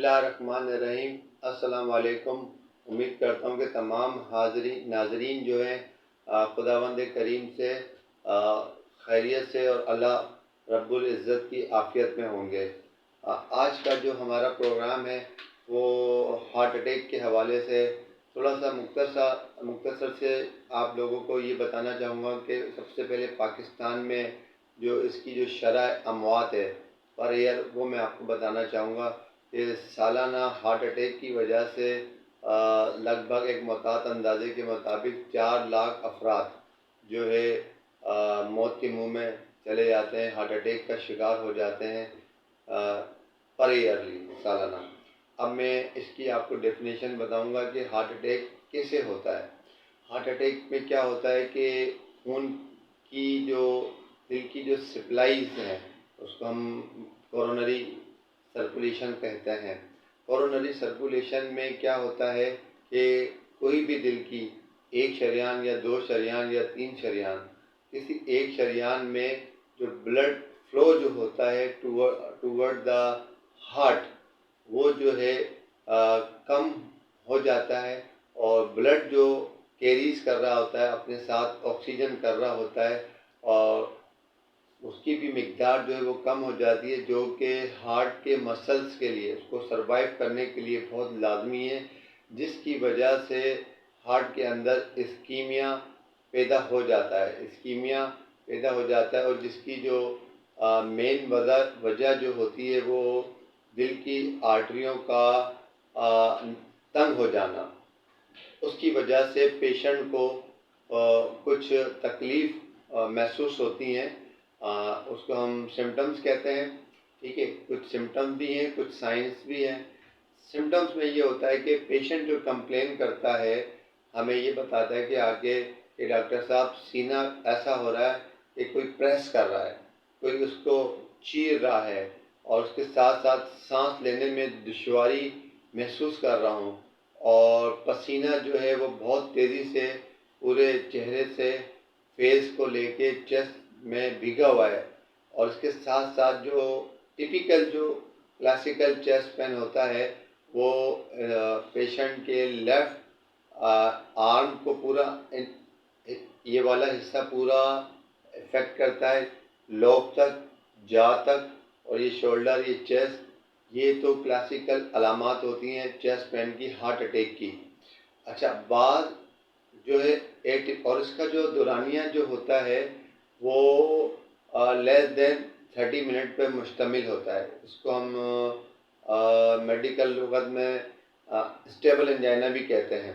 बिस्मिल्लाहिर्रहमानिर्रहीम। अस्सलाम वालेकुम। उम्मीद करता हूँ कि तमाम नाजरीन जो हैं खुदावंद करीम से खैरियत से और अल्लाह रब्बुल इज़्ज़त की आफ़ियत में होंगे। आज का जो हमारा प्रोग्राम है वो हार्ट अटैक के हवाले से थोड़ा सा मुख्तसर से आप लोगों को ये बताना चाहूँगा कि सबसे पहले पाकिस्तान में जो इसकी जो शरह अमवात है पर ईयर, वो मैं आपको बताना चाहूँगा कि सालाना हार्ट अटैक की वजह से लगभग एक मुताद अंदाजे के मुताबिक 4 लाख अफराद जो है मौत के मुंह में चले जाते हैं, हार्ट अटैक का शिकार हो जाते हैं पर ईयरली, सालाना। अब मैं इसकी आपको डेफिनेशन बताऊंगा कि हार्ट अटैक कैसे होता है। हार्ट अटैक में क्या होता है कि खून की जो दिल की जो सप्लाईज हैं उसको हम कोरोनरी सर्कुलेशन कहते हैं। कोरोनरी सर्कुलेशन में क्या होता है कि कोई भी दिल की एक शरेयान या 2 शरेयान या 3 शरेयान, किसी एक शरेयान में जो ब्लड फ्लो जो होता है टूवर्ड द हार्ट, वो जो है कम हो जाता है और ब्लड जो कैरीज कर रहा होता है, अपने साथ ऑक्सीजन कर रहा होता है और उसकी भी मिकदार जो है वो कम हो जाती है, जो कि हार्ट के मसल्स के लिए, उसको सर्वाइव करने के लिए बहुत लाजमी है, जिसकी वजह से हार्ट के अंदर इस्कीमिया पैदा हो जाता है और जिसकी जो मेन वजह जो होती है वो दिल की आर्टरियों का तंग हो जाना। उसकी वजह से पेशेंट को कुछ तकलीफ़ महसूस होती हैं, उसको हम सिम्टम्स कहते हैं। ठीक है, कुछ सिम्टम्स भी हैं, कुछ साइंस भी हैं। सिम्टम्स में ये होता है कि पेशेंट जो कंप्लेन करता है हमें ये बताता है कि आगे कि डॉक्टर साहब सीना ऐसा हो रहा है कि कोई प्रेस कर रहा है, कोई उसको चीर रहा है और उसके साथ साथ सांस लेने में दुश्वारी महसूस कर रहा हूँ और पसीना जो है वो बहुत तेज़ी से पूरे चेहरे से फेस को लेके चेस्ट में भीगा हुआ है और इसके साथ साथ जो टिपिकल जो क्लासिकल चेस्ट पेन होता है वो पेशेंट के लेफ़्ट आर्म को पूरा ये वाला हिस्सा पूरा इफ़ेक्ट करता है, लोब तक, जा तक, और ये शोल्डर, ये चेस्ट, ये तो क्लासिकल अलामात होती हैं चेस्ट पेन की, हार्ट अटैक की। अच्छा, बाद जो है और इसका जो दौरानिया जो होता है वो लेस देन 30 मिनट पे मुश्तमिल होता है। इसको हम मेडिकल लुगत में स्टेबल एंजाइना भी कहते हैं।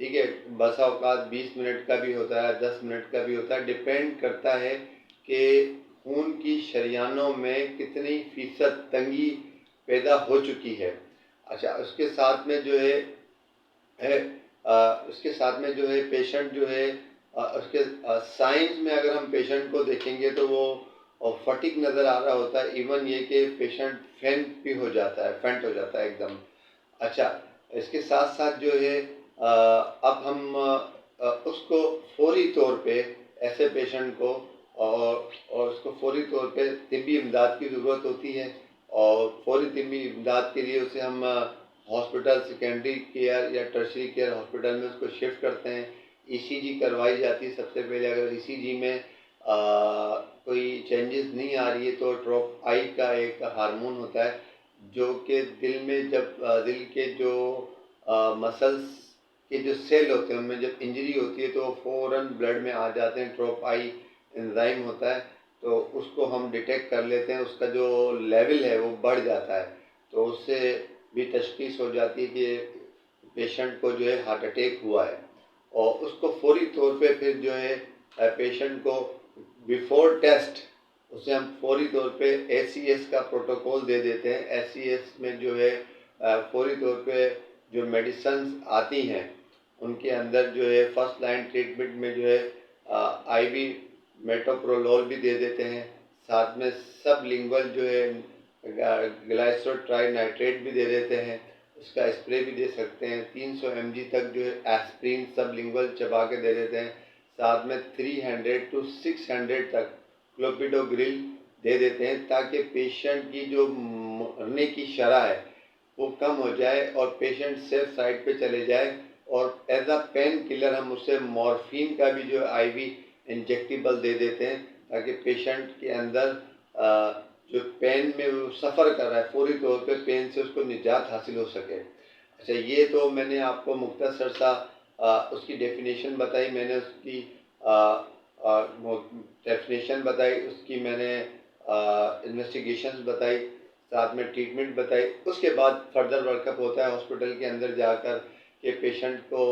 ठीक है, बसा औकात 20 मिनट का भी होता है, 10 मिनट का भी होता है, डिपेंड करता है कि खून की शरियानों में कितनी फ़ीसद तंगी पैदा हो चुकी है। अच्छा, उसके साथ में जो है पेशेंट जो है उसके साइंस में अगर हम पेशेंट को देखेंगे तो वो फटीग नज़र आ रहा होता है, इवन ये कि पेशेंट फेंट हो जाता है एकदम। अच्छा, इसके साथ साथ जो है अब हम उसको फौरी तौर पे ऐसे पेशेंट को और उसको फौरी तौर पे तिब्बी इमदाद की ज़रूरत होती है और फौरी तिब्बी इमदाद के लिए उसे हम हॉस्पिटल, सेकेंडरी केयर या टर्शरी केयर हॉस्पिटल में उसको शिफ्ट करते हैं। ईसीजी करवाई जाती है सबसे पहले। अगर ईसीजी में कोई चेंजेस नहीं आ रही है तो ट्रोप आई का एक हार्मोन होता है जो कि दिल में जब दिल के जो मसल्स के जो सेल होते हैं उनमें जब इंजरी होती है तो वो फ़ौरन ब्लड में आ जाते हैं। ट्रोप आई एंजाइम होता है तो उसको हम डिटेक्ट कर लेते हैं, उसका जो लेवल है वो बढ़ जाता है तो उससे भी तशख़ीस हो जाती है कि पेशेंट को जो है हार्ट अटैक हुआ है और उसको फौरी तौर पे फिर जो है पेशेंट को बिफोर टेस्ट उसे हम फौरी तौर पे एसीएस का प्रोटोकॉल दे देते हैं। एसीएस में जो है फौरी तौर पे जो मेडिसिन्स आती हैं उनके अंदर जो है फर्स्ट लाइन ट्रीटमेंट में जो है आईवी मेटोप्रोलोल भी दे देते हैं, साथ में सब लिंगुअल जो है ग्लाइसोट्राई नाइट्रेट भी दे देते हैं, उसका स्प्रे भी दे सकते हैं। 300 mg तक जो है एस्प्रिन सब लिंगुअल चबा के दे देते हैं, साथ में 300 to 600 तक क्लोपिडोग्रिल दे देते हैं ताकि पेशेंट की जो मरने की शरह है वो कम हो जाए और पेशेंट सेफ साइड पे चले जाए। और एज अ पेन किलर हम उससे मॉर्फिन का भी जो आईवी इंजेक्टेबल दे देते हैं, ताकि पेशेंट के अंदर जो पेन में वो सफ़र कर रहा है फौरी तौर पे पेन से उसको निजात हासिल हो सके। अच्छा, ये तो मैंने आपको मुख्तसर सा उसकी डेफिनेशन बताई, मैंने उसकी डेफिनेशन बताई, उसकी मैंने इन्वेस्टिगेशंस बताई, साथ में ट्रीटमेंट बताई। उसके बाद फर्दर वर्कअप होता है हॉस्पिटल के अंदर जाकर कि पेशेंट को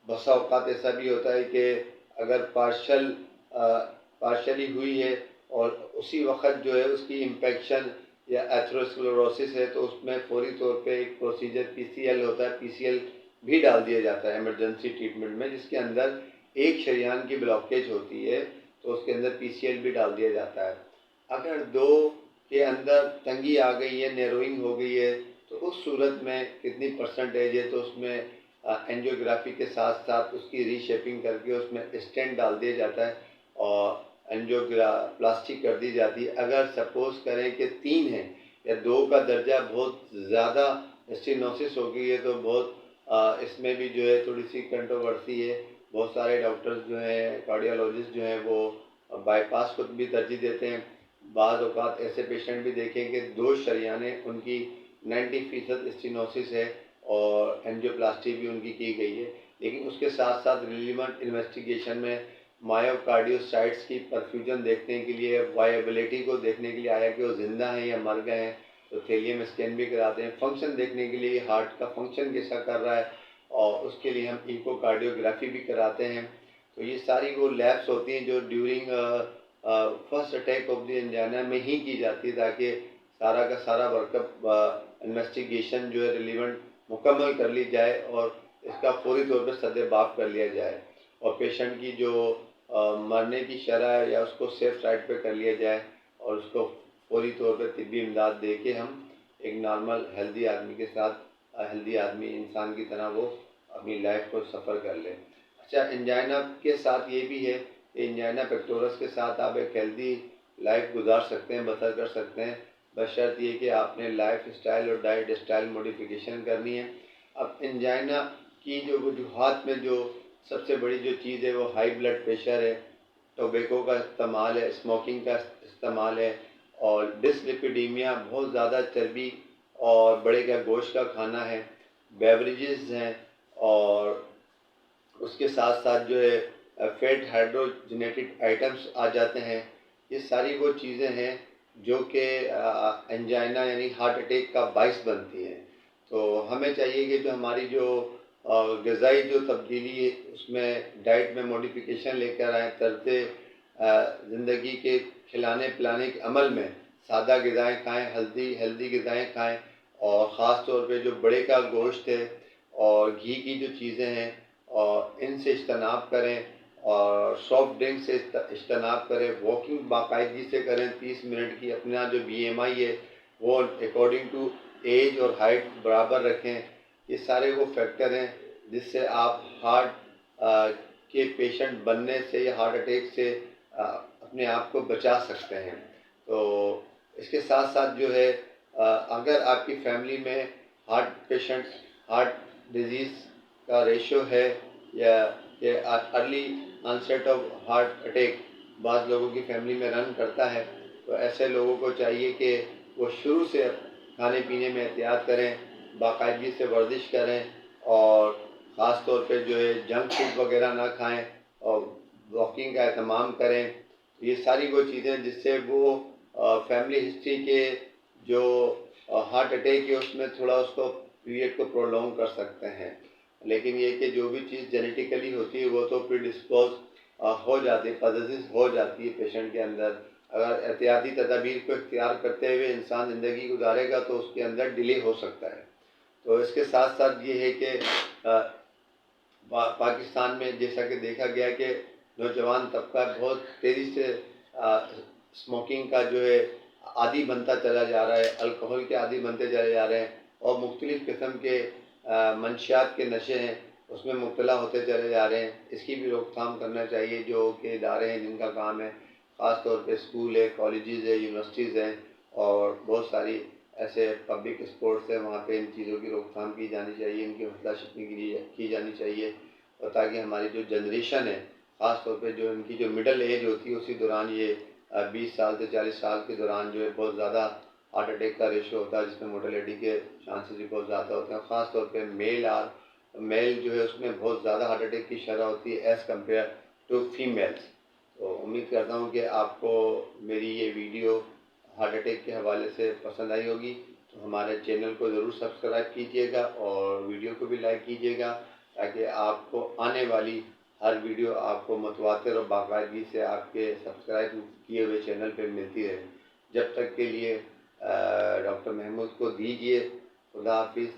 बसा औकात ऐसा भी होता है कि अगर पार्शली हुई है और उसी वक्त जो है उसकी इन्फेक्शन या एथेरोस्क्लेरोसिस है, तो उसमें फौरी तौर पे एक प्रोसीजर पीसीएल होता है, पीसीएल भी डाल दिया जाता है इमरजेंसी ट्रीटमेंट में, जिसके अंदर एक शरीयान की ब्लॉकेज होती है तो उसके अंदर पीसीएल भी डाल दिया जाता है। अगर दो के अंदर तंगी आ गई है, नैरोइंग हो गई है, तो उस सूरत में कितनी परसेंटेज है, तो उसमें एंजियोग्राफी के साथ साथ उसकी रीशेपिंग करके उसमें स्टेंट डाल दिया जाता है और एंजियोप्लास्टिक कर दी जाती है। अगर सपोज करें कि 3 है या 2 का दर्जा बहुत ज़्यादा स्टेनोसिस हो गई है, तो बहुत इसमें भी जो है थोड़ी सी कंट्रोवर्सी है। बहुत सारे डॉक्टर्स जो हैं, कार्डियोलॉजिस्ट जो हैं, वो बाईपास को भी तरजीह देते हैं। बाद औक़ात ऐसे पेशेंट भी देखें कि 2 शरीयानें उनकी 90% स्टेनोसिस है और एंजियोप्लास्टी भी उनकी की गई है, लेकिन उसके साथ साथ रिलेवेंट इन्वेस्टिगेशन में मायोकार्डियोसाइट्स की परफ्यूजन देखने के लिए, वायबिलिटी को देखने के लिए आया कि वो ज़िंदा हैं या मर गए हैं, तो थैलियम स्कैन भी कराते हैं। फंक्शन देखने के लिए हार्ट का फंक्शन कैसा कर रहा है और उसके लिए हम इकोकार्डियोग्राफी भी कराते हैं। तो ये सारी वो लैब्स होती हैं जो during first attack of the angina में ही की जाती है, ताकि सारा का सारा वर्कअप इन्वेस्टिगेशन जो है रिलेवेंट मुकम्मल कर ली जाए और इसका फौरी तौर पर सद्देबाप कर लिया जाए और पेशेंट की जो मरने की शरह या उसको सेफ साइड पे कर लिया जाए और उसको फौरी तौर पे तिब्बी इमदाद दे के हम एक नॉर्मल हेल्दी आदमी के साथ हेल्दी आदमी इंसान की तरह वो अपनी लाइफ को सफ़र कर ले। अच्छा, एंजाइना के साथ ये भी है कि एंजाइना पेक्टोरस के साथ आप एक हेल्दी लाइफ गुजार सकते हैं, बसर कर सकते हैं, बशर्त ये कि आपने लाइफ स्टाइल और डाइट स्टाइल मॉडिफिकेशन करनी है। अब एंजाइना की जो वजूहात में जो सबसे बड़ी जो चीज़ है वो हाई ब्लड प्रेशर है, टोबैको का इस्तेमाल है, स्मोकिंग का इस्तेमाल है और डिसलिपिडीमिया, बहुत ज़्यादा चर्बी और बड़े का गोश्त का खाना है, बेवरेजेस हैं और उसके साथ साथ जो है फैट हाइड्रोजनेटेड आइटम्स आ जाते हैं। ये सारी वो चीज़ें हैं जो कि एंजाइना यानी हार्ट अटैक का बाइस बनती हैं। तो हमें चाहिए कि जो हमारी जो ग़िज़ाई जो तब्दीली है उसमें डाइट में मॉडिफिकेशन लेकर आएँ, तर्ज़े ज़िंदगी के खिलाने पिलाने के अमल में सादा ग़िज़ाएँ खाएँ, हेल्दी ग़िज़ाएँ खाएँ और ख़ास तौर पे जो बड़े का गोश्त है और घी की जो चीज़ें हैं और इनसे इज्तनाब करें और सॉफ्ट ड्रिंक से इज्तनाब करें, वॉकिंग बाकायदगी से करें 30 मिनट की, अपना जो बीएमआई है वो अकॉर्डिंग टू एज और हाइट बराबर रखें। ये सारे वो फैक्टर हैं जिससे आप हार्ट के पेशेंट बनने से या हार्ट अटैक से अपने आप को बचा सकते हैं। तो इसके साथ साथ जो है अगर आपकी फैमिली में हार्ट पेशेंट्स, हार्ट डिजीज़ का रेशो है या ये early onset of heart attack बाज़ लोगों की फैमिली में रन करता है, तो ऐसे लोगों को चाहिए कि वो शुरू से खाने पीने में एहतियात करें, बाकायदगी से वर्जिश करें और ख़ास तौर पे जो है जंक फूड वगैरह ना खाएं और वॉकिंग का एहतमाम करें। ये सारी वो चीज़ें जिससे वो फैमिली हिस्ट्री के जो हार्ट अटैक है उसमें थोड़ा उसको पीरियड को प्रोलॉन्ग कर सकते हैं। लेकिन ये कि जो भी चीज़ जेनेटिकली होती है वो तो प्रीडिस्पोज हो जाती है, पॉजिटिव हो जाती है पेशेंट के अंदर। अगर एहतियाती तदाबीर को इख्तियार करते हुए इंसान ज़िंदगी गुजारेगा तो उसके अंदर डिले हो सकता है। तो इसके साथ साथ ये है कि पाकिस्तान में जैसा कि देखा गया कि नौजवान तबका बहुत तेज़ी से स्मोकिंग का जो है आदी बनता चला जा रहा है, अल्कोहल के आदी बनते चले जा रहे हैं और मुख्तलिफ़ किस्म के मंशियात के नशे हैं उसमें मुब्तला होते चले जा रहे हैं। इसकी भी रोकथाम करना चाहिए जो कि इदारे हैं जिनका काम है, ख़ास तौर पे स्कूल है, कॉलेजेस है, यूनिवर्सिटीज़ हैं और बहुत सारी ऐसे पब्लिक स्पोर्ट्स है वहाँ पे इन चीज़ों की रोकथाम की जानी चाहिए, इनकी हौसला शिकनी की जानी चाहिए, और ताकि हमारी जो जनरेशन है, ख़ास तौर पे जो इनकी जो मिडल एज होती है उसी दौरान ये 20 साल से 40 साल के दौरान जो है बहुत ज़्यादा हार्ट अटैक का रेशो होता है, जिसमें मोर्टेलिटी के चांसेस भी बहुत ज़्यादा होते हैं। ख़ास तौर पे मेल जो है उसमें बहुत ज़्यादा हार्ट अटैक की शरह होती है एज़ कम्पेयर टू फीमेल्स। तो उम्मीद करता हूँ कि आपको मेरी ये वीडियो हार्ट अटैक के हवाले से पसंद आई होगी। तो हमारे चैनल को ज़रूर सब्सक्राइब कीजिएगा और वीडियो को भी लाइक कीजिएगा, ताकि आपको आने वाली हर वीडियो आपको मुतवातिर और बाकायदगी से आपके सब्सक्राइब किए हुए चैनल पे मिलती रहे। जब तक के लिए डॉक्टर महमूद को दीजिए खुदा हाफिज़।